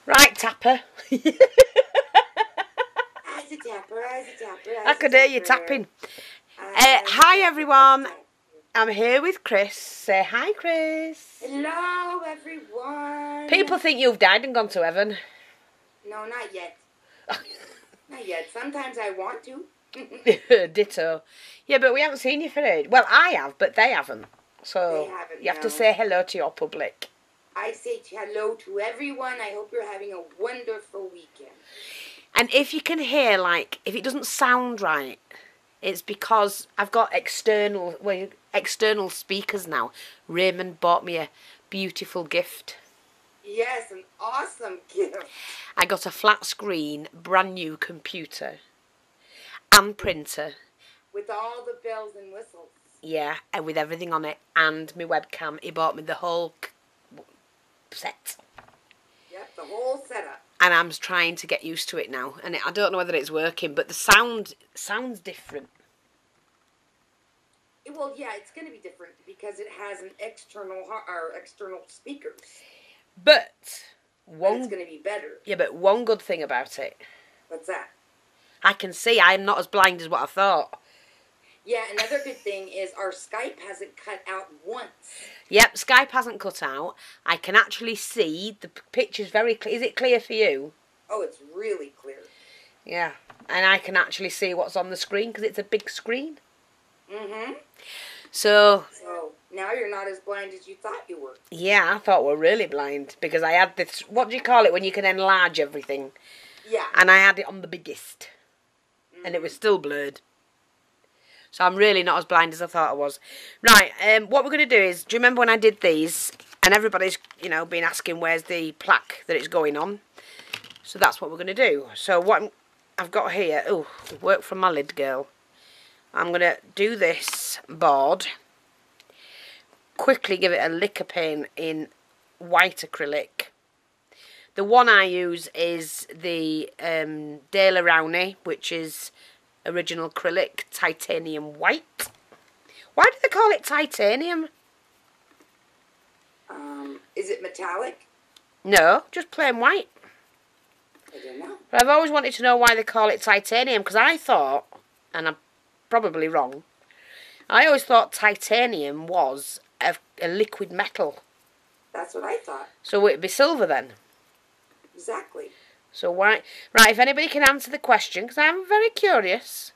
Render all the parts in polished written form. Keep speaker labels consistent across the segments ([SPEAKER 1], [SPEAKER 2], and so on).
[SPEAKER 1] Right, Tapper.
[SPEAKER 2] I's a tapper, I's a tapper,
[SPEAKER 1] I could hear you tapping. Hi, everyone. I'm here with Chris. Say hi, Chris.
[SPEAKER 2] Hello, everyone.
[SPEAKER 1] People think you've died and gone to heaven.
[SPEAKER 2] No, not yet. Not yet. Sometimes I want to.
[SPEAKER 1] Ditto. Yeah, but we haven't seen you for ages. Well, I have, but they haven't. So
[SPEAKER 2] They haven't,
[SPEAKER 1] you have to
[SPEAKER 2] no.
[SPEAKER 1] say hello to your public.
[SPEAKER 2] I say hello to everyone. I hope you're having a wonderful weekend.
[SPEAKER 1] And if you can hear, like, if it doesn't sound right, it's because I've got external speakers now. Raymond bought me a beautiful gift.
[SPEAKER 2] Yes, an awesome gift.
[SPEAKER 1] I got a flat screen, brand new computer and printer.
[SPEAKER 2] With all the bells and whistles.
[SPEAKER 1] Yeah, and with everything on it, and my webcam. He bought me the whole set.
[SPEAKER 2] Yep, the whole setup.
[SPEAKER 1] And I'm trying to get used to it now. And I don't know whether it's working, but the sounds different.
[SPEAKER 2] Well, yeah, it's going to be different because it has an external speakers.
[SPEAKER 1] But
[SPEAKER 2] It's
[SPEAKER 1] one,
[SPEAKER 2] going to be better.
[SPEAKER 1] yeah, but one good thing about it,
[SPEAKER 2] What's that?
[SPEAKER 1] I can see. I'm not as blind as what I thought.
[SPEAKER 2] Yeah, another good thing is our Skype hasn't cut out once.
[SPEAKER 1] Yep, Skype hasn't cut out. I can actually see the picture's very clear. Is it clear for you?
[SPEAKER 2] Oh, it's really clear.
[SPEAKER 1] Yeah, and I can actually see what's on the screen because it's a big screen.
[SPEAKER 2] Mm-hmm.
[SPEAKER 1] So
[SPEAKER 2] now you're not as blind as you thought you were.
[SPEAKER 1] yeah, I thought we were really blind because I had this, what do you call it when you can enlarge everything?
[SPEAKER 2] Yeah.
[SPEAKER 1] And I had it on the biggest. And it was still blurred. So I'm really not as blind as I thought I was. Right, what we're going to do is, do you remember when I did these? And everybody's, you know, been asking where's the plaque that it's going on. So that's what we're going to do. So what I've got here, oh, work from my lid, girl. I'm going to do this board. Quickly give it a lick of paint in white acrylic. The one I use is the De La Rowney, which is original acrylic titanium white. Why do they call it titanium?
[SPEAKER 2] Is it metallic?
[SPEAKER 1] No, just plain white.
[SPEAKER 2] I don't know.
[SPEAKER 1] But I've always wanted to know why they call it titanium, because I thought, and I'm probably wrong, I always thought titanium was a liquid metal.
[SPEAKER 2] That's what I thought.
[SPEAKER 1] So it'd be silver then.
[SPEAKER 2] Exactly.
[SPEAKER 1] So why... Right, if anybody can answer the question, because I'm very curious.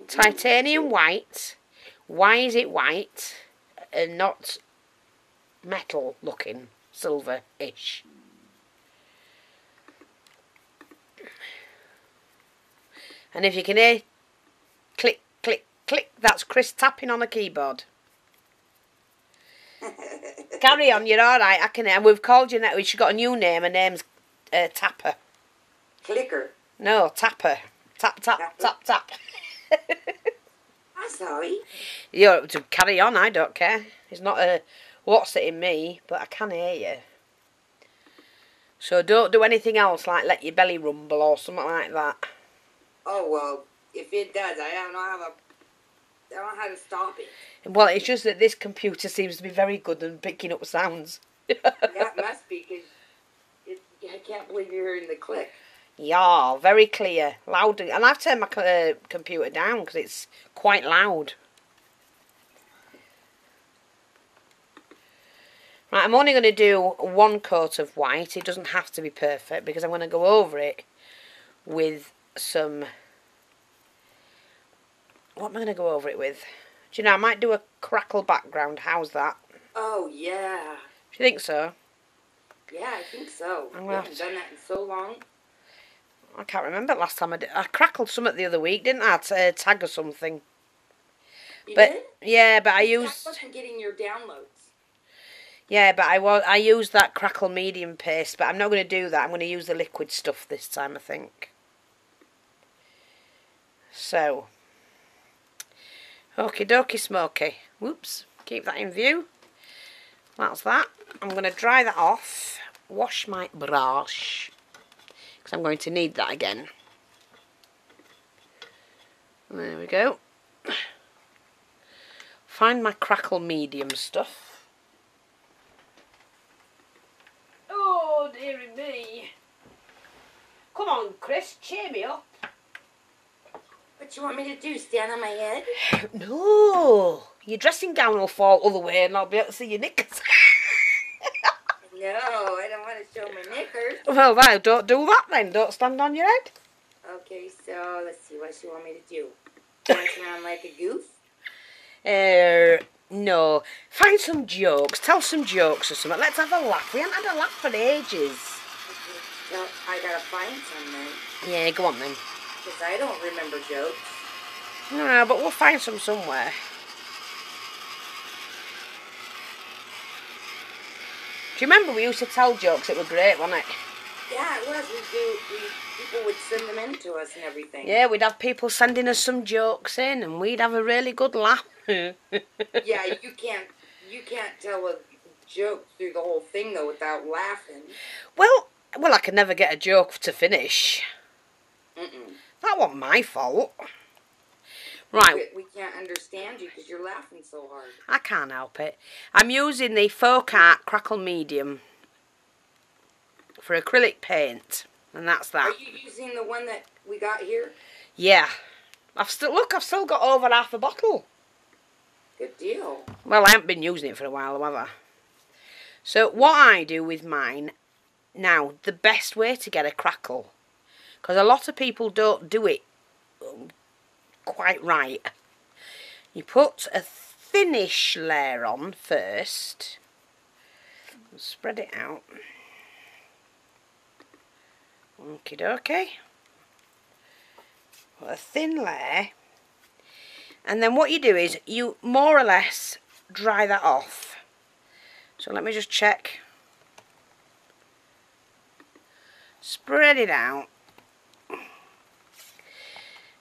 [SPEAKER 1] Titanium white. Why is it white and not metal looking, silver-ish? And if you can hear click, click, click, that's Chris tapping on a keyboard. Carry on, you're alright. I can. And we've called you now. She's got a new name. Her name's Tapper.
[SPEAKER 2] Clicker.
[SPEAKER 1] No, Tapper. Tap, tap, tap, tap.
[SPEAKER 2] I'm sorry.
[SPEAKER 1] You're to carry on. I don't care. It's not a what's it in me, but I can hear you. So don't do anything else like let your belly rumble or something like that.
[SPEAKER 2] Oh well, if it does, I don't know how to stop it.
[SPEAKER 1] Well, it's just that this computer seems to be very good at picking up sounds.
[SPEAKER 2] Yeah, it must be, because I can't believe you're hearing the click.
[SPEAKER 1] Yeah, very clear, loud, and I've turned my computer down because it's quite loud. Right, I'm only going to do one coat of white. It doesn't have to be perfect because I'm going to go over it with some... What am I going to go over it with? Do you know, I might do a crackle background. How's that?
[SPEAKER 2] Oh, yeah.
[SPEAKER 1] Do you think so?
[SPEAKER 2] Yeah, I think so.
[SPEAKER 1] I'm
[SPEAKER 2] I haven't done that in so long.
[SPEAKER 1] I can't remember last time I did. I crackled something the other week, didn't I? A tag or something.
[SPEAKER 2] You
[SPEAKER 1] But
[SPEAKER 2] did?
[SPEAKER 1] yeah, but I
[SPEAKER 2] That
[SPEAKER 1] used...
[SPEAKER 2] wasn't getting your downloads.
[SPEAKER 1] Yeah, but I used that crackle medium paste, but I'm not going to do that. I'm going to use the liquid stuff this time, I think. So... Okie dokie smoky. Whoops. Keep that in view. That's that. I'm going to dry that off. Wash my brush. Because I'm going to need that again. There we go. Find my crackle medium stuff. Oh, dearie me. on, Chris, cheer me up.
[SPEAKER 2] What you want me to do, stand on my head?
[SPEAKER 1] No, your dressing gown will fall other way and I'll be able to see your knickers.
[SPEAKER 2] No, I don't want to show my knickers.
[SPEAKER 1] Well, don't do that then. Don't stand on your head.
[SPEAKER 2] Okay, so let's see what you want me to do. Dance around like a goof?
[SPEAKER 1] No. Find some jokes. Tell some jokes or something. Let's have a laugh. We haven't had a laugh for ages.
[SPEAKER 2] Okay, well, I gotta find some then.
[SPEAKER 1] Yeah, go on then.
[SPEAKER 2] Because I don't remember jokes.
[SPEAKER 1] No, but we'll find some somewhere. Do you remember we used to tell jokes? It was great, wasn't it?
[SPEAKER 2] Yeah, it was. People would send them in to us and everything.
[SPEAKER 1] Yeah, we'd have people sending us some jokes in and we'd have a really good laugh.
[SPEAKER 2] Yeah, you can't tell a joke through the whole thing though without laughing.
[SPEAKER 1] Well, I could never get a joke to finish.
[SPEAKER 2] Mm-mm.
[SPEAKER 1] That wasn't my fault. Right.
[SPEAKER 2] We can't understand you because you're laughing so hard.
[SPEAKER 1] I can't help it. I'm using the Folk Art Crackle Medium for acrylic paint, and that's that.
[SPEAKER 2] Are you using the one that we got here?
[SPEAKER 1] Yeah. I've still got over half a bottle.
[SPEAKER 2] Good deal.
[SPEAKER 1] Well, I haven't been using it for a while, have I? So what I do with mine now, the best way to get a crackle, because a lot of people don't do it quite right. You put a thinnish layer on first. Spread it out. Okie dokie. Put a thin layer. And then what you do is you more or less dry that off. So let me just check. Spread it out.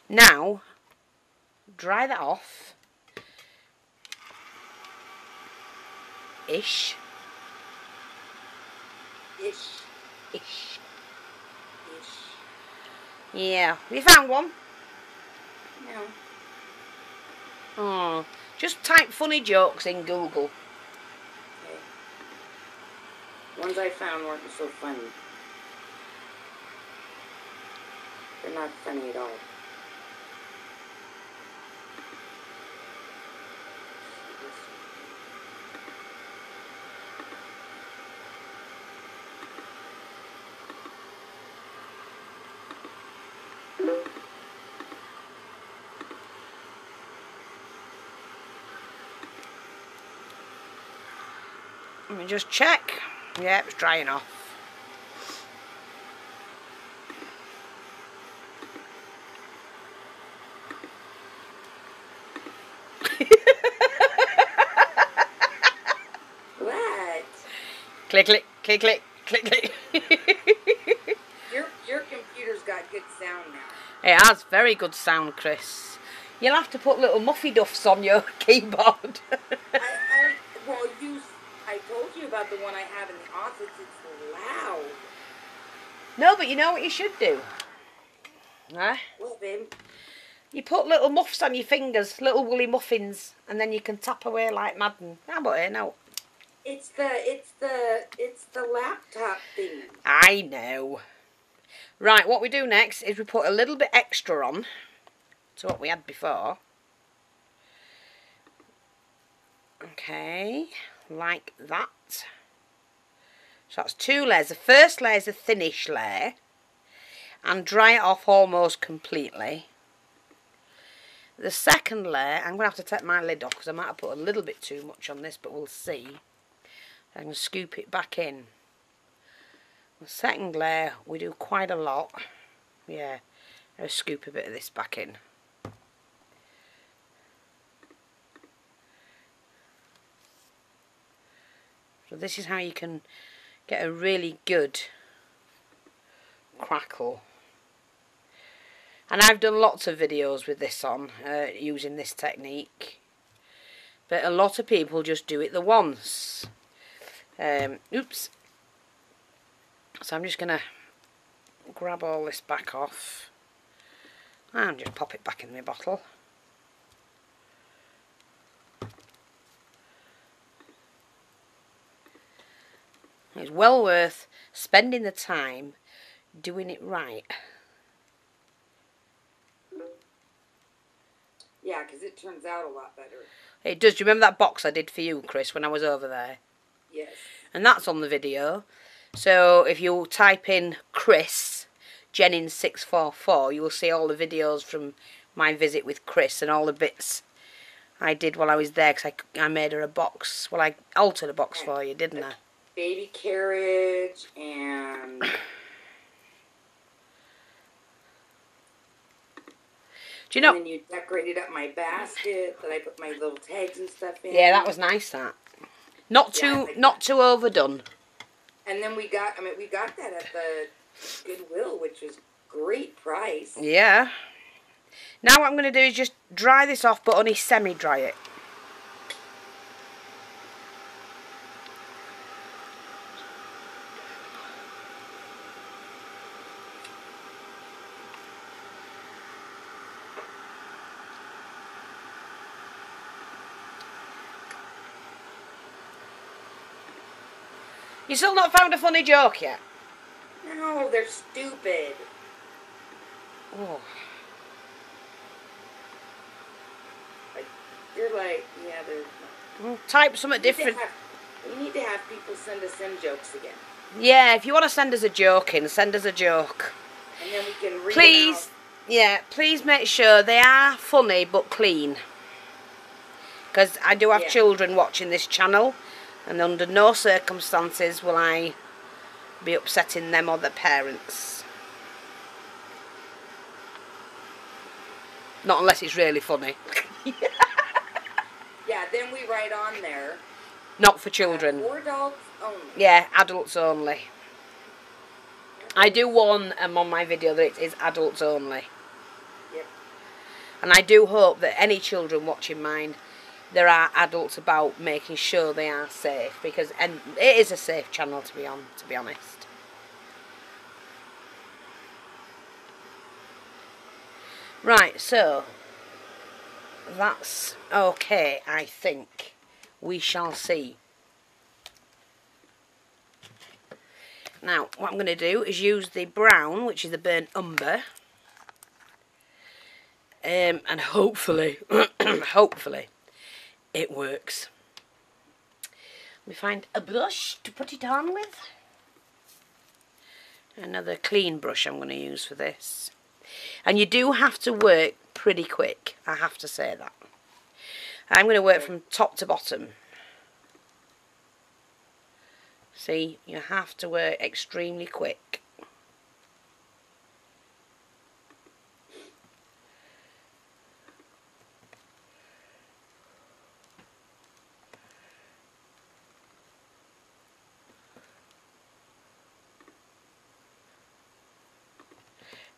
[SPEAKER 1] Now, dry that off. Ish.
[SPEAKER 2] Ish.
[SPEAKER 1] Ish.
[SPEAKER 2] Ish.
[SPEAKER 1] Yeah. Have you found one?
[SPEAKER 2] No.
[SPEAKER 1] Oh. Just type funny jokes in Google.
[SPEAKER 2] Okay. Ones I found weren't so funny. They're not funny at all.
[SPEAKER 1] Let me just check. Yeah, it's drying off.
[SPEAKER 2] What?
[SPEAKER 1] Click, click, click, click, click, click.
[SPEAKER 2] Your computer's got good sound now.
[SPEAKER 1] It has very good sound, Chris. You'll have to put little muffy duffs on your keyboard.
[SPEAKER 2] I told you about the one I have in the office. It's loud.
[SPEAKER 1] No, but you know what you should do? Huh?
[SPEAKER 2] Well, babe.
[SPEAKER 1] You put little muffs on your fingers, little woolly muffins, and then you can tap away like Madden. How about it now?
[SPEAKER 2] It's the laptop thing.
[SPEAKER 1] I know. Right, what we do next is we put a little bit extra on to what we had before. Okay, like that. So that's 2 layers. The first layer is a thinnish layer, and dry it off almost completely. The second layer, I'm going to have to take my lid off because I might have put a little bit too much on this, but we'll see. I can scoop it back in. The second layer, we do quite a lot. Yeah, I'll scoop a bit of this back in. So this is how you can get a really good crackle. And I've done lots of videos with this on, using this technique. But a lot of people just do it the once. Oops. So I'm just going to grab all this back off and just pop it back in my bottle. It's well worth spending the time doing it right.
[SPEAKER 2] Yeah, because it turns out a lot better.
[SPEAKER 1] It does. Do you remember that box I did for you, Chris, when I was over there?
[SPEAKER 2] Yes.
[SPEAKER 1] And that's on the video. So if you type in Chris, jennings644, you will see all the videos from my visit with Chris and all the bits I did while I was there, because I made her a box. Well, I altered a box for you, didn't I?
[SPEAKER 2] Baby carriage and...
[SPEAKER 1] Do you know?
[SPEAKER 2] And then you decorated up my basket that I put my little tags and stuff in.
[SPEAKER 1] Yeah, that was nice. That not too overdone.
[SPEAKER 2] And then we got that at the Goodwill, which was great price.
[SPEAKER 1] Yeah. Now what I'm going to do is just dry this off, but only semi-dry it. You still not found a funny joke yet?
[SPEAKER 2] No, they're stupid.
[SPEAKER 1] Oh.
[SPEAKER 2] They're like, yeah, they're...
[SPEAKER 1] Well, type something different.
[SPEAKER 2] We need to have people send us in jokes again.
[SPEAKER 1] Yeah, if you want to send us a joke in, send us a joke.
[SPEAKER 2] And then we can read
[SPEAKER 1] Please,
[SPEAKER 2] them out.
[SPEAKER 1] yeah, please make sure they are funny but clean. Because I do have children watching this channel, and under no circumstances will I be upsetting them or their parents. Not unless it's really funny.
[SPEAKER 2] Yeah, then we write on there.
[SPEAKER 1] Not for children.
[SPEAKER 2] For adults only.
[SPEAKER 1] Yeah, adults only. I do warn them on my video that it is adults only.
[SPEAKER 2] Yep.
[SPEAKER 1] And I do hope that any children watching mine, there are adults about making sure they are safe, because it is a safe channel to be on, to be honest. Right, so that's okay, I think. We shall see. Now, what I'm going to do is use the brown, which is the burnt umber, and hopefully, hopefully, it works. Let me find a brush to put it on with. Another clean brush I'm going to use for this. And you do have to work pretty quick, I have to say that. I'm going to work from top to bottom. See, you have to work extremely quick.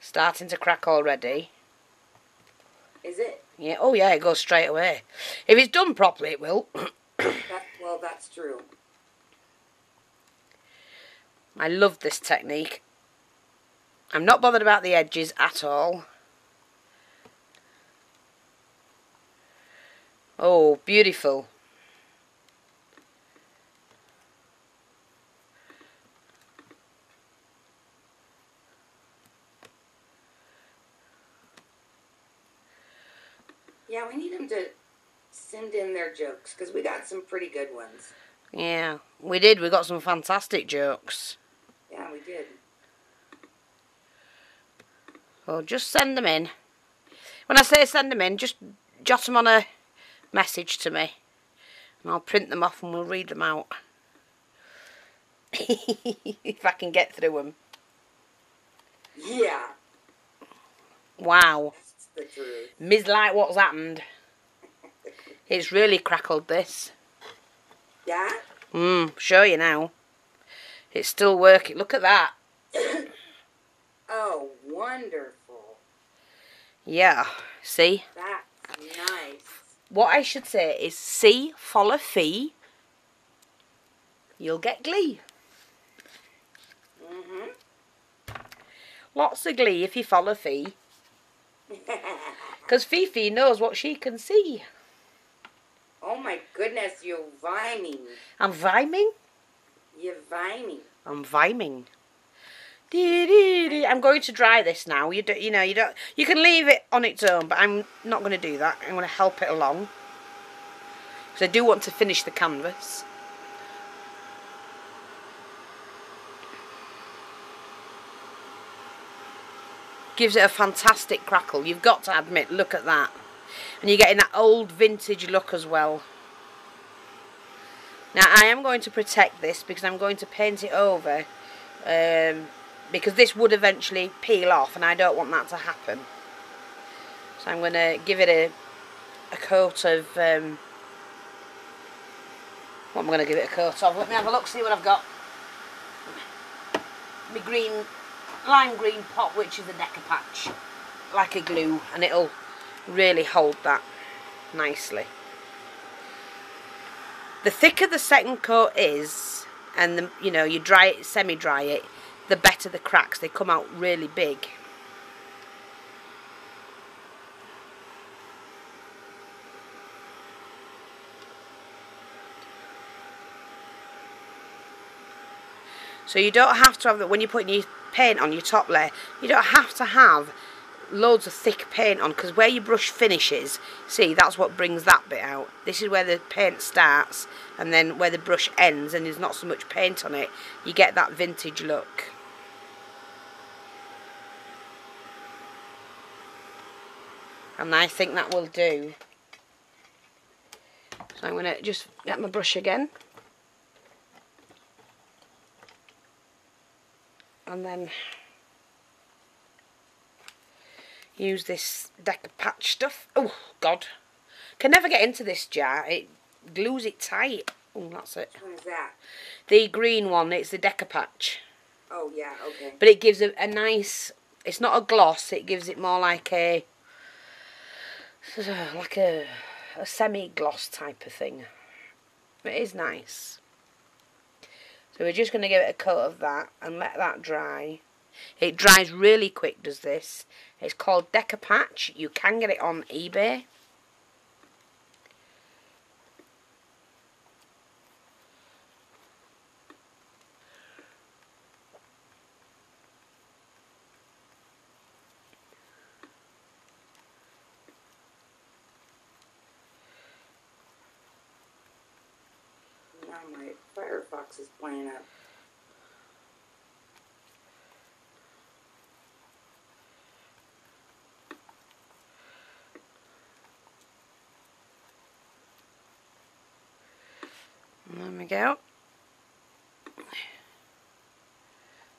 [SPEAKER 1] Starting to crack already.
[SPEAKER 2] Is it?
[SPEAKER 1] Yeah. Oh yeah, it goes straight away. If it's done properly, it will.
[SPEAKER 2] Well, that's true.
[SPEAKER 1] I love this technique. I'm not bothered about the edges at all. Oh, beautiful.
[SPEAKER 2] Yeah, we need them to send in their jokes, because we got some pretty good ones.
[SPEAKER 1] Yeah, we did. We got some fantastic jokes.
[SPEAKER 2] Yeah, we did.
[SPEAKER 1] Well, just send them in. When I say send them in, just jot them on a message to me. And I'll print them off and we'll read them out. If I can get through them.
[SPEAKER 2] Yeah.
[SPEAKER 1] Wow.
[SPEAKER 2] That's the truth.
[SPEAKER 1] Ms. Like what's happened. It's really crackled, this.
[SPEAKER 2] Yeah?
[SPEAKER 1] Show you now. It's still working. Look at that.
[SPEAKER 2] Oh, wonderful.
[SPEAKER 1] Yeah. See?
[SPEAKER 2] That's nice.
[SPEAKER 1] What I should say is see, follow fee. You'll get glee. Lots of glee if you follow fee. Because Fifi knows what she can see.
[SPEAKER 2] Oh my goodness, you're viming.
[SPEAKER 1] I'm viming?
[SPEAKER 2] You're viming.
[SPEAKER 1] I'm viming. I'm going to dry this now. You can leave it on its own, but I'm not going to do that. I'm going to help it along. Because I do want to finish the canvas. Gives it a fantastic crackle. You've got to admit, look at that. And you're getting that old vintage look as well. Now I am going to protect this because I'm going to paint it over. Because this would eventually peel off and I don't want that to happen. So I'm going to give it a coat of... what am I going to give it a coat of? Let me have a look, see what I've got. My lime green pot, which is a Decapatch, like a glue, and it'll really hold that nicely. The thicker the second coat is, and you dry it, semi-dry it, the better the cracks. They come out really big. So you don't have to have, when you're putting your paint on your top layer, you don't have to have loads of thick paint on, because where your brush finishes, see, that's what brings that bit out. This is where the paint starts, and then where the brush ends and there's not so much paint on it, you get that vintage look. And I think that will do. So I'm going to just get my brush again. And then use this Decapatch stuff. Oh, God. Can never get into this jar. It glues it tight. Oh, that's it.
[SPEAKER 2] Which one is that?
[SPEAKER 1] The green one. It's the Decapatch.
[SPEAKER 2] Oh, yeah, okay.
[SPEAKER 1] But it gives a nice... It's not a gloss. It gives it more like a... Like a semi-gloss type of thing. It is nice. So we're just going to give it a coat of that and let that dry. It dries really quick, does this. It's called Decapatch. You can get it on eBay.
[SPEAKER 2] Now my Firefox is playing up.
[SPEAKER 1] There we go.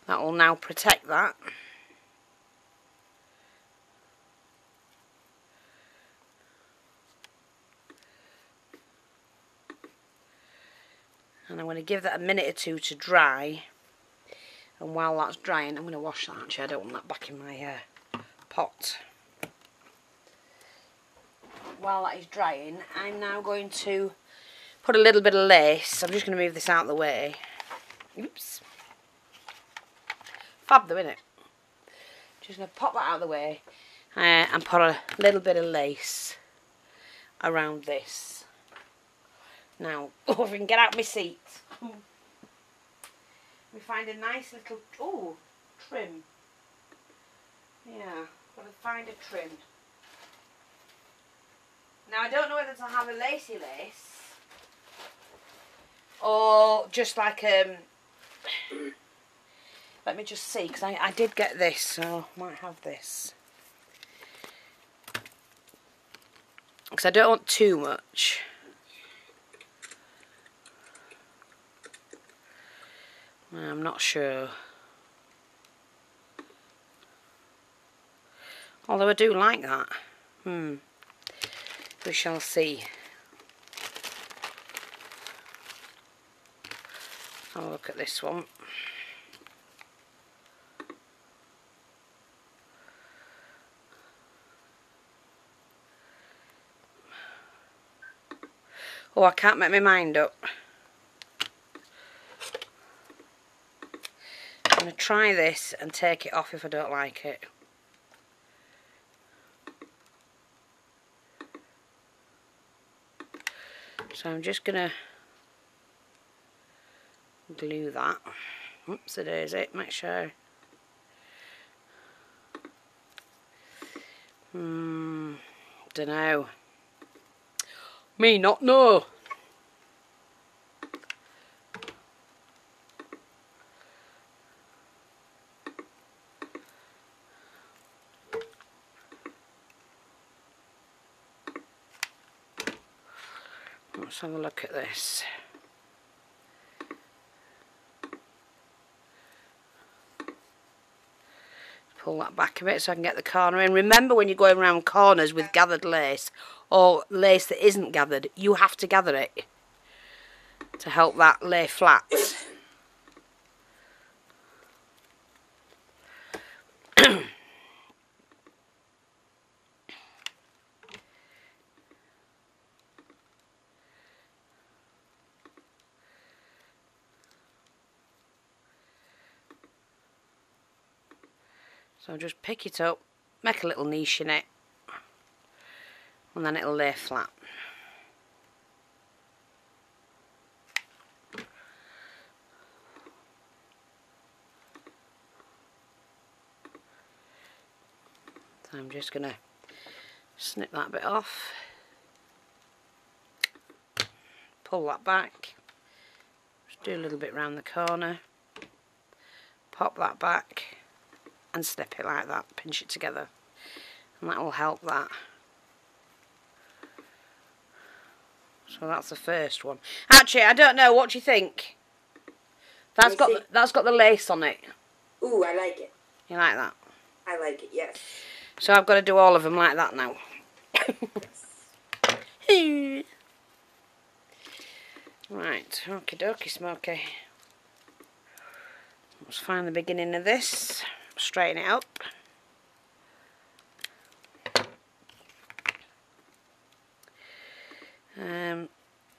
[SPEAKER 1] That will now protect that. And I'm going to give that a minute or two to dry. And while that's drying, I'm going to wash that. Actually, I don't want that back in my pot. While that is drying, I'm now going to put a little bit of lace. I'm just going to move this out of the way. Oops. Fab though, innit? Just going to pop that out of the way and put a little bit of lace around this. Now, oh, if I can get out my seat. We find a nice little, trim. Yeah, got to find a trim. Now, I don't know whether to have a lacy lace or just like let me just see, because I did get this, so I might have this. Because I don't want too much. I'm not sure. Although I do like that. We shall see. Have a look at this one. Oh, I can't make my mind up. I'm going to try this and take it off if I don't like it. So I'm just going to glue that. Oops, it is it. Make sure Dunno. Me not know. Let's have a look at this. Pull that back a bit so I can get the corner in. Remember, when you're going around corners with gathered lace or lace that isn't gathered, you have to gather it to help that lay flat. So just pick it up, make a little niche in it, and then it'll lay flat. So I'm just going to snip that bit off, pull that back, just do a little bit round the corner, pop that back, and snip it like that, pinch it together, and that will help that. So that's the first one. Actually, I don't know, what do you think? That's got the lace on it.
[SPEAKER 2] Ooh, I like it.
[SPEAKER 1] You like that?
[SPEAKER 2] I like it, yes.
[SPEAKER 1] So I've got to do all of them like that now. Right, okie dokie smoky. Let's find the beginning of this, straighten it up. I'm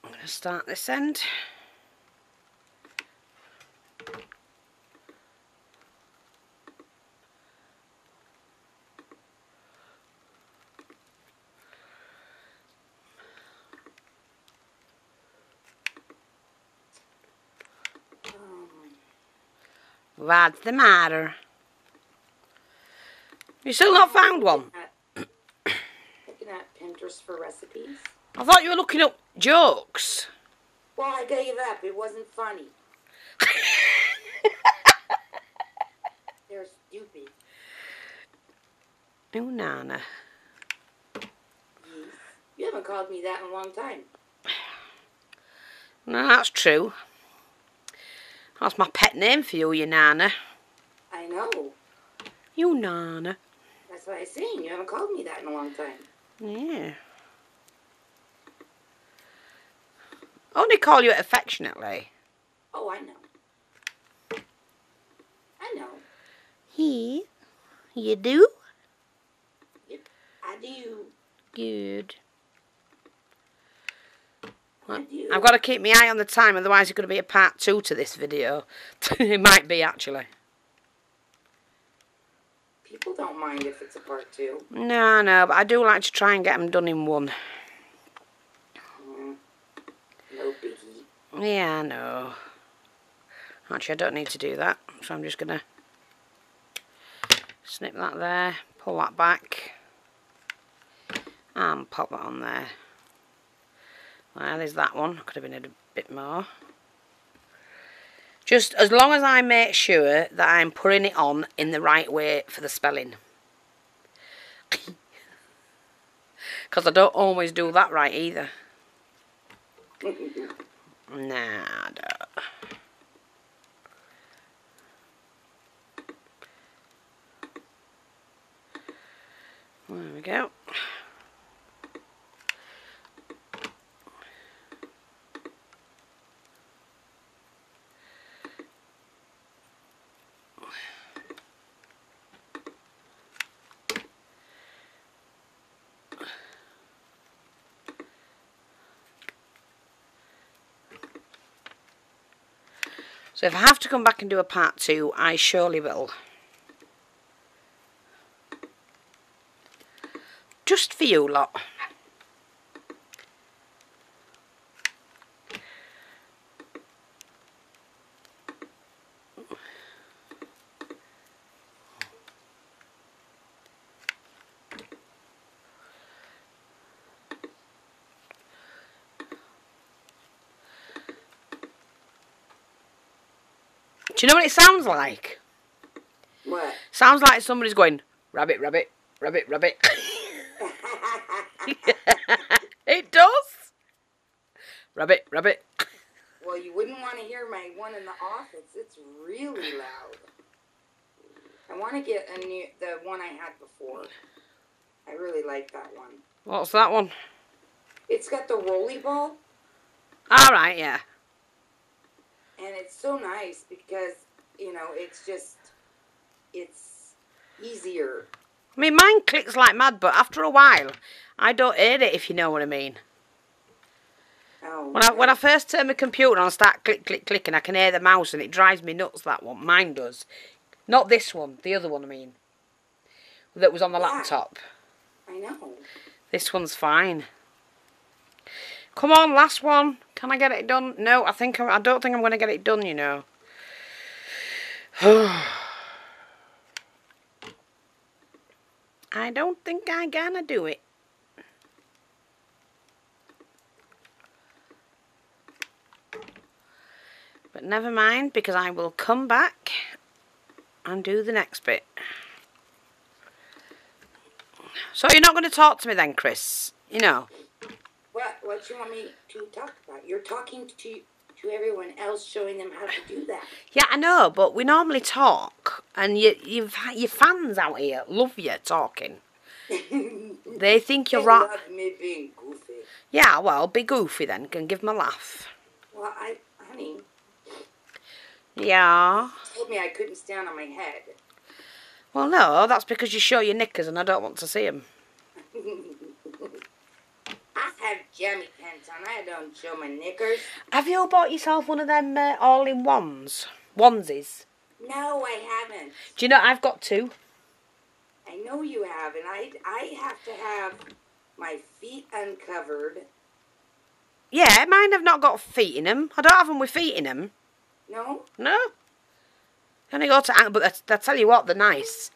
[SPEAKER 1] going to start this end. What's the matter? You still not found one?
[SPEAKER 2] Looking at Pinterest for recipes.
[SPEAKER 1] I thought you were looking up jokes.
[SPEAKER 2] Well, I gave up. It wasn't funny. They're stupid.
[SPEAKER 1] Oh, Nana.
[SPEAKER 2] Yes. You haven't called me that in a long time.
[SPEAKER 1] No, that's true. That's my pet name for you, you Nana.
[SPEAKER 2] I know.
[SPEAKER 1] You Nana.
[SPEAKER 2] That's what I'm saying. You haven't called me that in a long time.
[SPEAKER 1] Yeah. I only call you it affectionately.
[SPEAKER 2] Oh, I know. I know.
[SPEAKER 1] He? You do?
[SPEAKER 2] Yep, I do.
[SPEAKER 1] Good.
[SPEAKER 2] I do.
[SPEAKER 1] I've got to keep my eye on the time, otherwise it's going to be a part 2 to this video. It might be, actually.
[SPEAKER 2] People don't mind if it's a part 2.
[SPEAKER 1] No, but I do like to try and get them done in one.
[SPEAKER 2] No biggie.
[SPEAKER 1] Yeah, I know. Actually, I don't need to do that, so I'm just going to snip that there, pull that back, and pop that on there. Well, there's that one. Could have been a bit more. Just as long as I make sure that I'm putting it on in the right way for the spelling. Because I don't always do that right either. Nah, I don't. There we go. So if I have to come back and do a part 2, I surely will. Just for you lot. Do you know what it sounds like?
[SPEAKER 2] What?
[SPEAKER 1] Sounds like somebody's going, rabbit, rabbit, rabbit, rabbit. It does. Rabbit, rabbit.
[SPEAKER 2] Well, you wouldn't want to hear my one in the office. It's really loud. I want to get the one I had before. I really like that one.
[SPEAKER 1] What's that one?
[SPEAKER 2] It's got the rolly ball.
[SPEAKER 1] All right, yeah.
[SPEAKER 2] And it's so nice because, you know, it's easier.
[SPEAKER 1] I mean, mine clicks like mad, but after a while, I don't hear it, if you know what I mean.
[SPEAKER 2] Oh,
[SPEAKER 1] When I first turn my computer on and start click, click, clicking, I can hear the mouse and it drives me nuts, that one. Mine does. Not this one, the other one, I mean. That was on the laptop.
[SPEAKER 2] I know.
[SPEAKER 1] This one's fine. Come on, last one. Can I get it done? No, I don't think I'm going to get it done, you know. I don't think I'm gonna do it. But never mind, because I will come back and do the next bit. So you're not going to talk to me then, Chris? You know.
[SPEAKER 2] What you want me to talk about? You're talking to everyone else, showing them how to do that.
[SPEAKER 1] Yeah, I know, but we normally talk, and your fans out here love you talking. They think you're right.
[SPEAKER 2] They love me being goofy.
[SPEAKER 1] Yeah, well, be goofy then, and give them a laugh.
[SPEAKER 2] Well, honey.
[SPEAKER 1] Yeah.
[SPEAKER 2] You told me I couldn't stand on my head.
[SPEAKER 1] Well, no, that's because you show your knickers, and I don't want to see them.
[SPEAKER 2] I have jammy pants on. I don't show my knickers.
[SPEAKER 1] Have you bought yourself one of them all-in-ones? Onesies?
[SPEAKER 2] No, I haven't.
[SPEAKER 1] Do you know, I've got two.
[SPEAKER 2] I know you have, and I have to have my feet uncovered.
[SPEAKER 1] Yeah, mine have not got feet in them. I don't have them with feet in them.
[SPEAKER 2] No?
[SPEAKER 1] No. Only go to, but I tell you what, they're nice.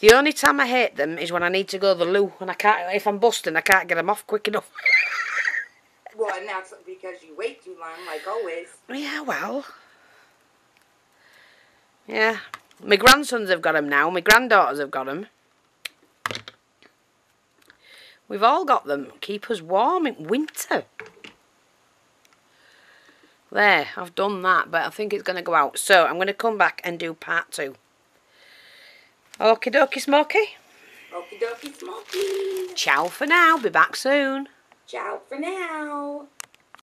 [SPEAKER 1] The only time I hate them is when I need to go to the loo, and I can't. If I'm busting, I can't get them off quick enough.
[SPEAKER 2] Well, and that's because you wait too long, like always.
[SPEAKER 1] Yeah, well. Yeah. My grandsons have got them now. My granddaughters have got them. We've all got them. Keep us warm in winter. There, I've done that, but I think it's going to go out. So, I'm going to come back and do part 2. Okie dokie, Smoky.
[SPEAKER 2] Okie dokie, Smoky.
[SPEAKER 1] Ciao for now. Be back soon.
[SPEAKER 2] Ciao for now.